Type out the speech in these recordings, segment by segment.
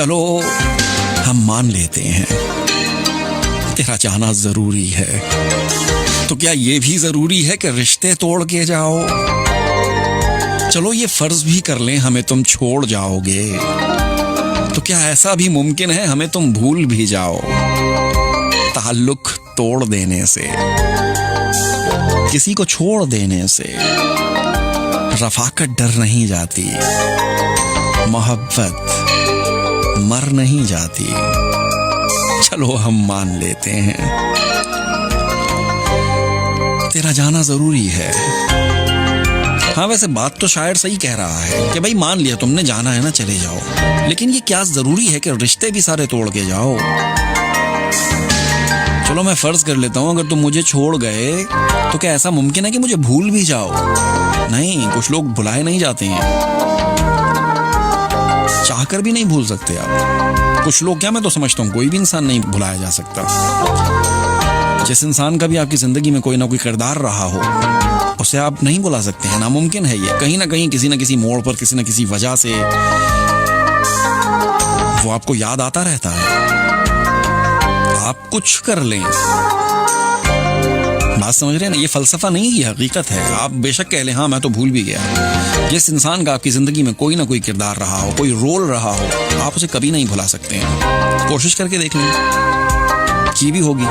चलो हम मान लेते हैं तेरा जाना जरूरी है, तो क्या ये भी जरूरी है कि रिश्ते तोड़ के जाओ? चलो ये फर्ज भी कर लें हमें तुम छोड़ जाओगे, तो क्या ऐसा भी मुमकिन है हमें तुम भूल भी जाओ? ताल्लुक तोड़ देने से, किसी को छोड़ देने से रफाकत डर नहीं जाती, मोहब्बत मर नहीं जाती। चलो हम मान लेते हैं तेरा जाना जरूरी है। हाँ वैसे बात तो शायर सही कह रहा है कि भाई मान लिया तुमने, जाना है ना चले जाओ, लेकिन ये क्या जरूरी है कि रिश्ते भी सारे तोड़ के जाओ? चलो मैं फर्ज कर लेता हूँ अगर तुम मुझे छोड़ गए तो क्या ऐसा मुमकिन है कि मुझे भूल भी जाओ? नहीं, कुछ लोग भुलाए नहीं जाते हैं, चाहकर भी नहीं भूल सकते आप। कुछ लोग क्या, मैं तो समझता हूँ कोई भी इंसान नहीं भुलाया जा सकता। जिस इंसान का भी आपकी जिंदगी में कोई ना कोई किरदार रहा हो उसे आप नहीं भुला सकते हैं, नामुमकिन है ये। कहीं ना कहीं किसी ना किसी मोड़ पर किसी ना किसी वजह से वो आपको याद आता रहता है। आप कुछ कर लें, बात समझ रहे हैं ना? ये फलसफा नहीं, ये हकीकत है। आप बेशक कह लें हाँ मैं तो भूल भी गया, जिस इंसान का आपकी जिंदगी में कोई ना कोई किरदार रहा हो, कोई रोल रहा हो, आप उसे कभी नहीं भुला सकते हैं। कोशिश करके देख लें, की भी होगी।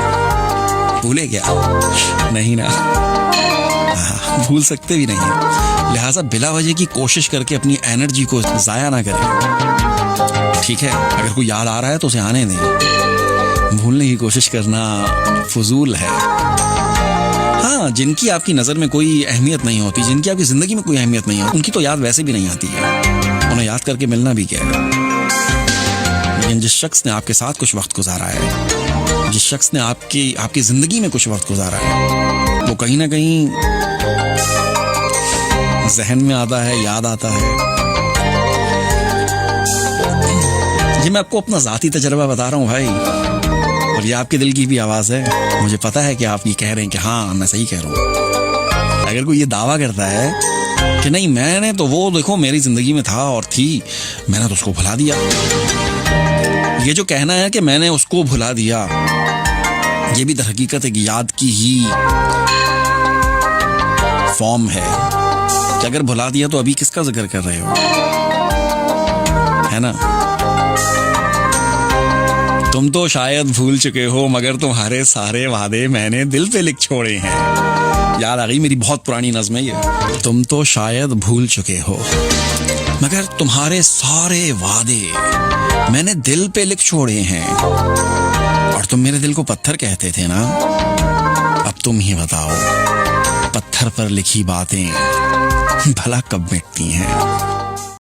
भूले क्या? नहीं ना, भूल सकते भी नहीं। लिहाजा बिला वजह की कोशिश करके अपनी एनर्जी को जाया ना करें, ठीक है? अगर कोई याद आ रहा है तो उसे आने दें, भूलने की कोशिश करना फजूल है। हाँ, जिनकी आपकी नज़र में कोई अहमियत नहीं होती, जिनकी आपकी ज़िंदगी में कोई अहमियत नहीं होती, उनकी तो याद वैसे भी नहीं आती है, उन्हें याद करके मिलना भी क्या है। लेकिन जिस शख्स ने आपके साथ कुछ वक्त गुजारा है, जिस शख्स ने आपकी ज़िंदगी में कुछ वक्त गुजारा है, वो कहीं ना कहीं जहन में आता है, याद आता है। ये मैं आपको अपना ज़ाती तजर्बा बता रहा हूँ भाई, और ये आपके दिल की भी आवाज़ है। मुझे पता है कि आप ये कह रहे हैं कि हाँ मैं सही कह रहा हूँ। अगर कोई ये दावा करता है कि नहीं मैंने तो वो देखो मेरी ज़िंदगी में था और थी, मैंने तो उसको भुला दिया, ये जो कहना है कि मैंने उसको भुला दिया, ये भी दरहकीकत एक याद की ही फॉर्म है कि अगर भुला दिया तो अभी किसका जिक्र कर रहे हो, है ना? तुम तो शायद भूल चुके हो मगर तुम्हारे सारे वादे मैंने दिल पे लिख छोड़े हैं। याद आ गई मेरी बहुत पुरानी नज़्म है ये। तुम तो शायद भूल चुके हो मगर तुम्हारे सारे वादे मैंने दिल पे लिख छोड़े हैं। और तुम मेरे दिल को पत्थर कहते थे ना, अब तुम ही बताओ पत्थर पर लिखी बातें भला कब मिटती हैं।